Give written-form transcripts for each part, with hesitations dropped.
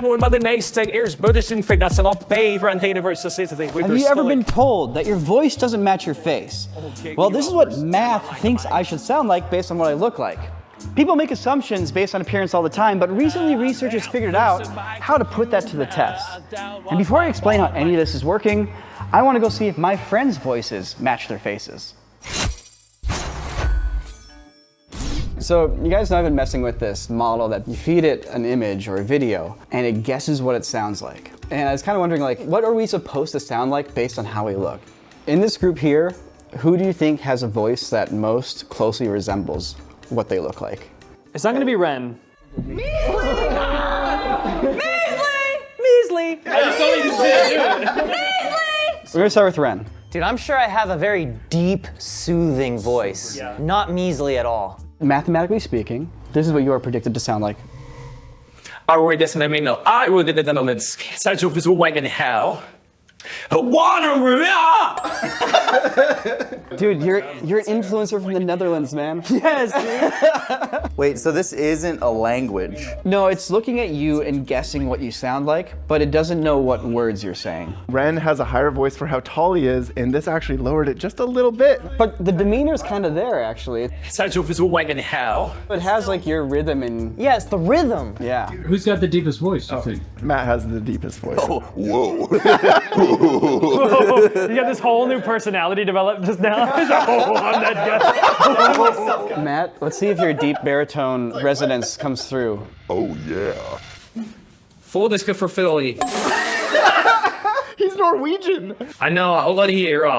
hebben we de meeste eerstbuddhistische vind dat ze nog bever en heen versus zitten. Have you ever been told that your voice doesn't match your face? Well, this is what math thinks I should sound like based on what I look like. People make assumptions based on appearance all the time, but recently researchers figured out how to put that to the test. And before I explain how any of this is working, I want to go see if my friends' voices match their faces. So you guys know I've been messing with this model that you feed it an image or a video and it guesses what it sounds like. And I was kind of wondering, like, what are we supposed to sound like based on how we look? In this group here, who do you think has a voice that most closely resembles what they look like? It's not gonna be Ren. Measly! Measly! I just told you to say it. Measly! We're gonna start with Ren. Dude, I'm sure I have a very deep, soothing voice. Yeah. Not measly at all. Mathematically speaking, this is what you are predicted to sound like. I would just let me know. I would do the moments. Such of us will wait in hell. Water! Dude, you're an influencer from the Netherlands, man. Yes, dude. Wait, so this isn't a language? No, it's looking at you and guessing what you sound like, but it doesn't know what words you're saying. Ren has a higher voice for how tall he is, and this actually lowered it just a little bit. But the demeanor's kind of there, actually. Such of us will wait in hell. It has like your rhythm and Yeah, it's the rhythm. yeah. Who's got the deepest voice, I think? Matt has the deepest voice. You got this whole new personality developed just now. Oh, I'm that guy. Matt, let's see if your deep baritone resonance comes through. Oh yeah. Full disco for Philly. He's Norwegian. I know, I'll let you hear.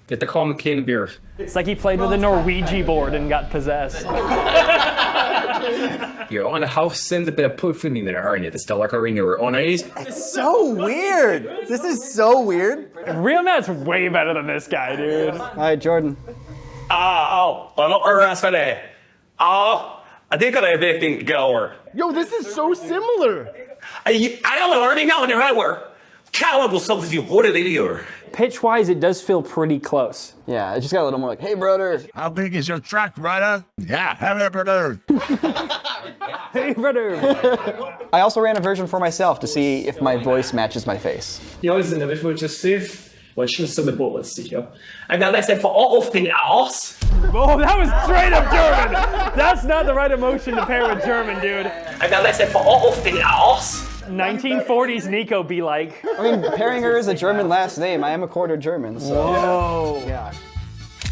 Get the calm king beer. It's like he played with a Norwegian board and got possessed. You're on a house and the bit of puffing in there, aren't you? The stellar ring or on it. It's so weird. This is so weird. Real Matt's way better than this guy, dude. All right, Jordan. I think I'm a big thing goer. Yo, this is so similar. I am learning now in the right word. Cowable something you wanted to hear. Pitch-wise, it does feel pretty close. Yeah, it just got a little more like, hey, brother. How big is your truck, brother? Yeah, have it, brother. Hey, brother. I also ran a version for myself to see if my voice matches my face. Ja, we zijn er weer voor jezelf. Wat je zo met bullets zie je. En dan is het voor all else. Oh, that was straight up German. That's not the right emotion to pair with German, dude. En dan is het voor all else. 1940s Niko be like. I mean, pairing her is a German last name. I am a quarter German, so. Whoa. Yeah.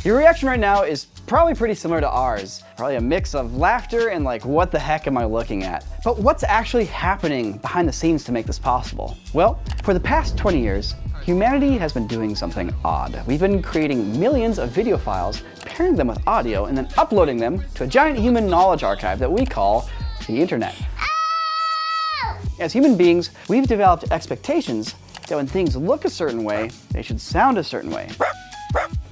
Your reaction right now is probably pretty similar to ours. Probably a mix of laughter and like, what the heck am I looking at? But what's actually happening behind the scenes to make this possible? Well, for the past 20 years, humanity has been doing something odd. We've been creating millions of video files, pairing them with audio, and then uploading them to a giant human knowledge archive that we call the internet. As human beings, we've developed expectations that when things look a certain way, they should sound a certain way.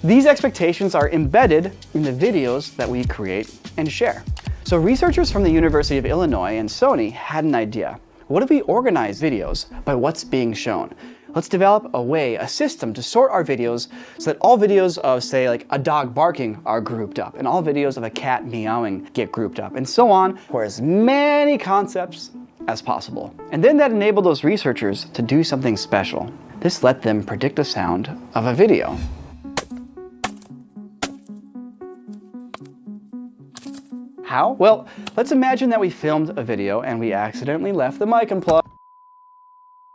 These expectations are embedded in the videos that we create and share. So researchers from the University of Illinois and Sony had an idea. What if we organize videos by what's being shown? Let's develop a system to sort our videos so that all videos of, say, like a dog barking are grouped up, and all videos of a cat meowing get grouped up, and so on, for as many concepts as possible. And then that enabled those researchers to do something special. This let them predict the sound of a video. How? Well, let's imagine that we filmed a video and we accidentally left the mic unplugged.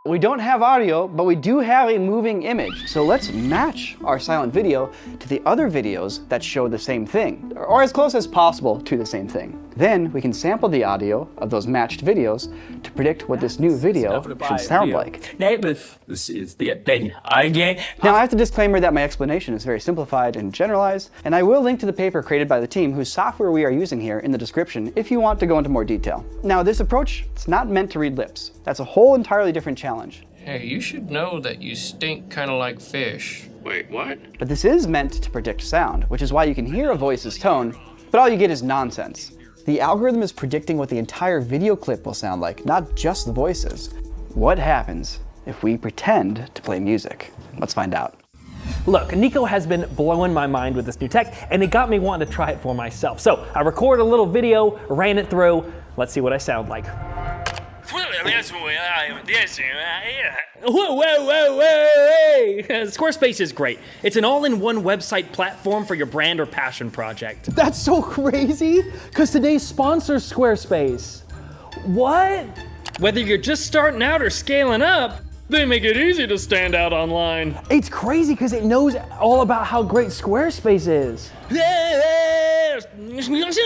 We don't have audio, but we do have a moving image. So let's match our silent video to the other videos that show the same thing, or as close as possible to the same thing. Then we can sample the audio of those matched videos to predict what this new video should sound like. This is the thing again. Now I have to disclaimer that my explanation is very simplified and generalized, and I will link to the paper created by the team whose software we are using here in the description if you want to go into more detail. Now this approach, it's not meant to read lips. That's a whole entirely different challenge. Hey, you should know that you stink kind of like fish. Wait, what? But this is meant to predict sound, which is why you can hear a voice's tone, but all you get is nonsense. The algorithm is predicting what the entire video clip will sound like, not just the voices. What happens if we pretend to play music? Let's find out. Look, Niko has been blowing my mind with this new tech, and it got me wanting to try it for myself. So I recorded a little video, ran it through. Let's see what I sound like. Whoa. Squarespace is great. It's an all-in-one website platform for your brand or passion project. That's so crazy, because today's sponsor's Squarespace. What? Whether you're just starting out or scaling up, they make it easy to stand out online. It's crazy because it knows all about how great Squarespace is.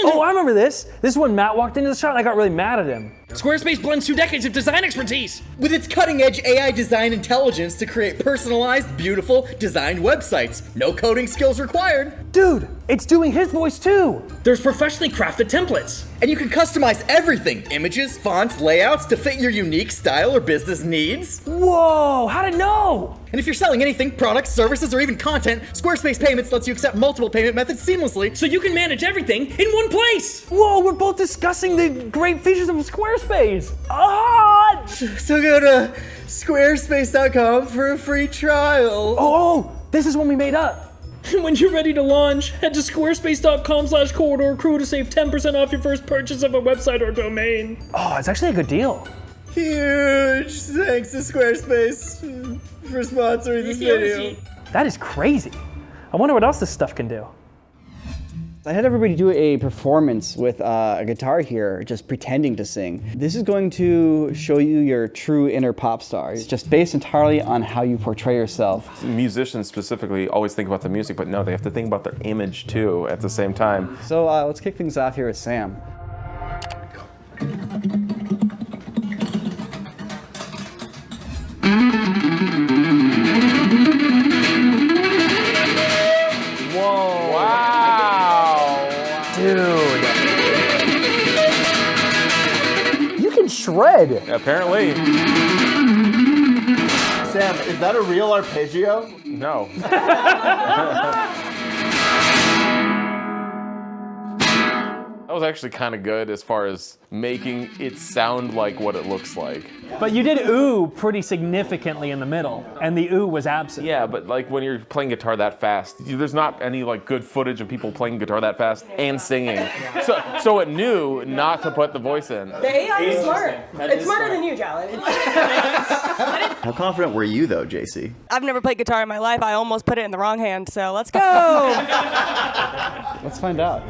Oh, I remember this. This is when Matt walked into the shop and I got really mad at him. Squarespace blends 2 decades of design expertise. With its cutting-edge AI design intelligence to create personalized, beautiful, designed websites. No coding skills required. Dude, it's doing his voice too. There's professionally crafted templates. And you can customize everything. Images, fonts, layouts to fit your unique style or business needs. Whoa, how'd it know? And if you're selling anything, products, services, or even content, Squarespace Payments lets you accept multiple payment methods seamlessly. So you can manage everything in one place. Whoa, we're both discussing the great features of Squarespace. Ah! So go to squarespace.com for a free trial. Oh, this is one we made up. When you're ready to launch, head to squarespace.com/corridor crew to save 10% off your first purchase of a website or domain. Oh, it's actually a good deal. Huge thanks to Squarespace for sponsoring this video. That is crazy. I wonder what else this stuff can do. I had everybody do a performance with a guitar here, just pretending to sing. This is going to show you your true inner pop star. It's just based entirely on how you portray yourself. Musicians specifically always think about the music, but no, they have to think about their image too at the same time. So let's kick things off here with Sam. Shred. Apparently. Sam, is that a real arpeggio? No. That was actually kind of good as far as making it sound like what it looks like. But you did ooh pretty significantly in the middle, and the ooh was absent. Yeah, but like when you're playing guitar that fast, there's not any like good footage of people playing guitar that fast and singing. So it knew not to put the voice in. The AI is smart. It's smarter than you, Jalen. How confident were you though, JC? I've never played guitar in my life. I almost put it in the wrong hand, so let's go. Let's find out.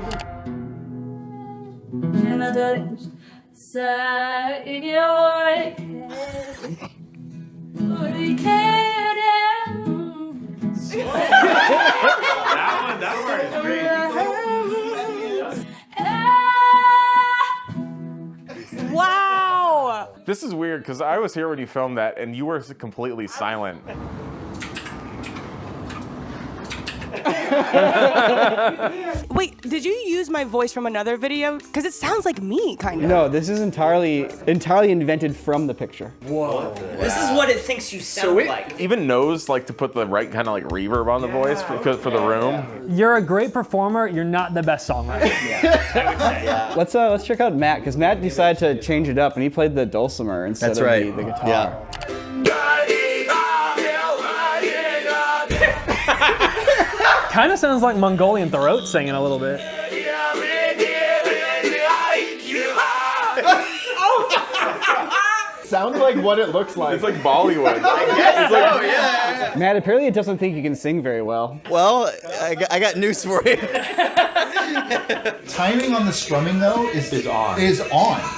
That part is great. Wow. This is weird because I was here when you filmed that and you were completely silent. Wait, did you use my voice from another video? Because it sounds like me, kind of. No, this is entirely invented from the picture. Whoa. This is what it thinks you sound like. Even knows like to put the right kind of like reverb on the voice for the room. You're a great performer, you're not the best songwriter. Let's check out Matt, because Matt decided to change it up and he played the dulcimer instead of the guitar. Yeah. Kind of sounds like Mongolian throat singing a little bit. Sounds like what it looks like. It's like Bollywood. I guess so, yeah. Matt, apparently it doesn't think you can sing very well. Well, I got news for you. Timing on the strumming though is on.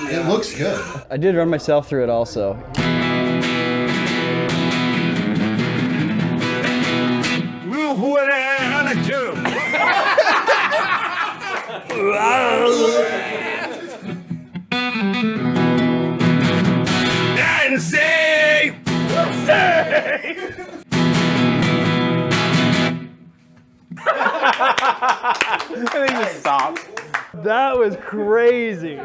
It looks good. I did run myself through it also. And say. And then you stop. That was crazy.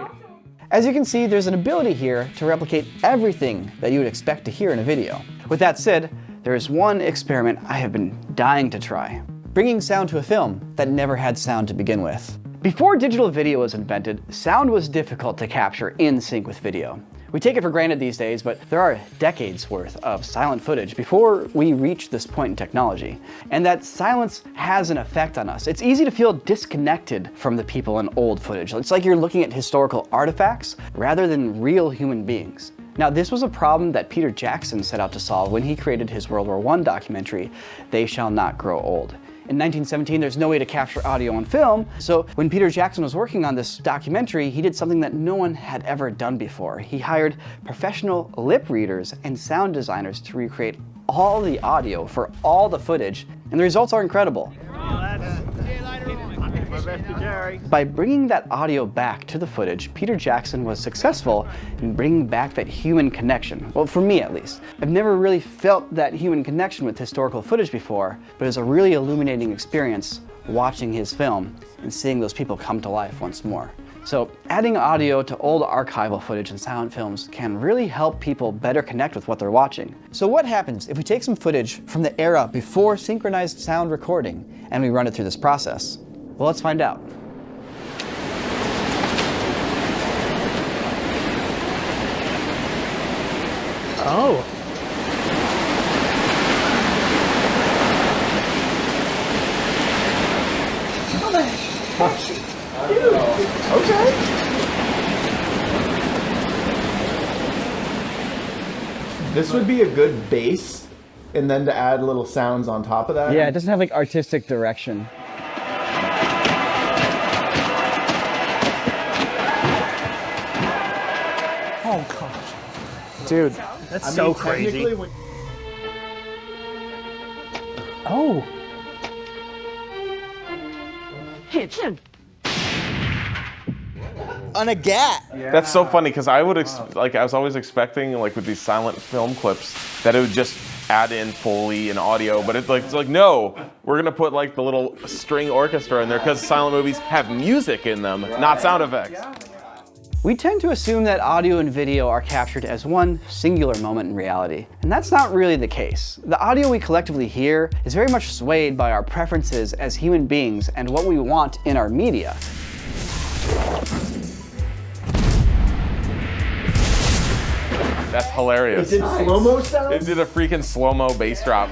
As you can see, there's an ability here to replicate everything that you would expect to hear in a video. With that said, there is one experiment I have been dying to try. Bringing sound to a film that never had sound to begin with. Before digital video was invented, sound was difficult to capture in sync with video. We take it for granted these days, but there are decades worth of silent footage before we reach this point in technology. And that silence has an effect on us. It's easy to feel disconnected from the people in old footage. It's like you're looking at historical artifacts rather than real human beings. Now, this was a problem that Peter Jackson set out to solve when he created his World War I documentary, They Shall Not Grow Old. In 1917, there's no way to capture audio on film, so when Peter Jackson was working on this documentary, he did something that no one had ever done before. He hired professional lip readers and sound designers to recreate all the audio for all the footage, and the results are incredible. By bringing that audio back to the footage, Peter Jackson was successful in bringing back that human connection. Well, for me at least. I've never really felt that human connection with historical footage before, but it's a really illuminating experience watching his film and seeing those people come to life once more. So adding audio to old archival footage and silent films can really help people better connect with what they're watching. So what happens if we take some footage from the era before synchronized sound recording and we run it through this process? Well, let's find out. Oh. Okay. This would be a good base, and then to add little sounds on top of that. Yeah, it doesn't have like artistic direction. Oh gosh. Dude, that's so crazy. Oh. On a gat. That's so funny because I would I was always expecting like with these silent film clips that it would just add in Foley and audio, but it's like no, we're gonna put like the little string orchestra in there because silent movies have music in them, not sound effects. We tend to assume that audio and video are captured as one singular moment in reality, and that's not really the case. The audio we collectively hear is very much swayed by our preferences as human beings and what we want in our media. That's hilarious. It did slow-mo sound? It did a freaking slow-mo bass drop.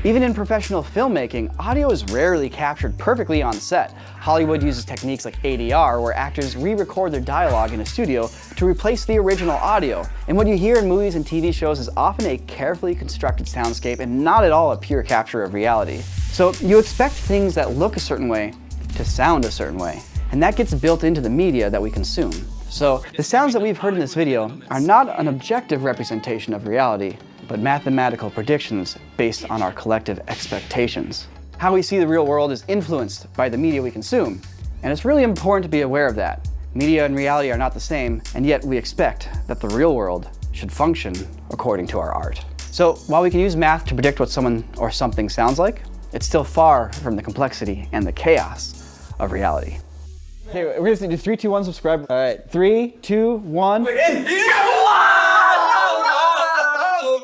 Even in professional filmmaking, audio is rarely captured perfectly on set. Hollywood uses techniques like ADR, where actors re-record their dialogue in a studio to replace the original audio. And what you hear in movies and TV shows is often a carefully constructed soundscape and not at all a pure capture of reality. So you expect things that look a certain way to sound a certain way, and that gets built into the media that we consume. So the sounds that we've heard in this video are not an objective representation of reality, but mathematical predictions based on our collective expectations. How we see the real world is influenced by the media we consume, and it's really important to be aware of that. Media and reality are not the same, and yet we expect that the real world should function according to our art. So while we can use math to predict what someone or something sounds like, it's still far from the complexity and the chaos of reality. Okay, we're gonna do 3, 2, 1, subscribe. All right, 3, 2, 1.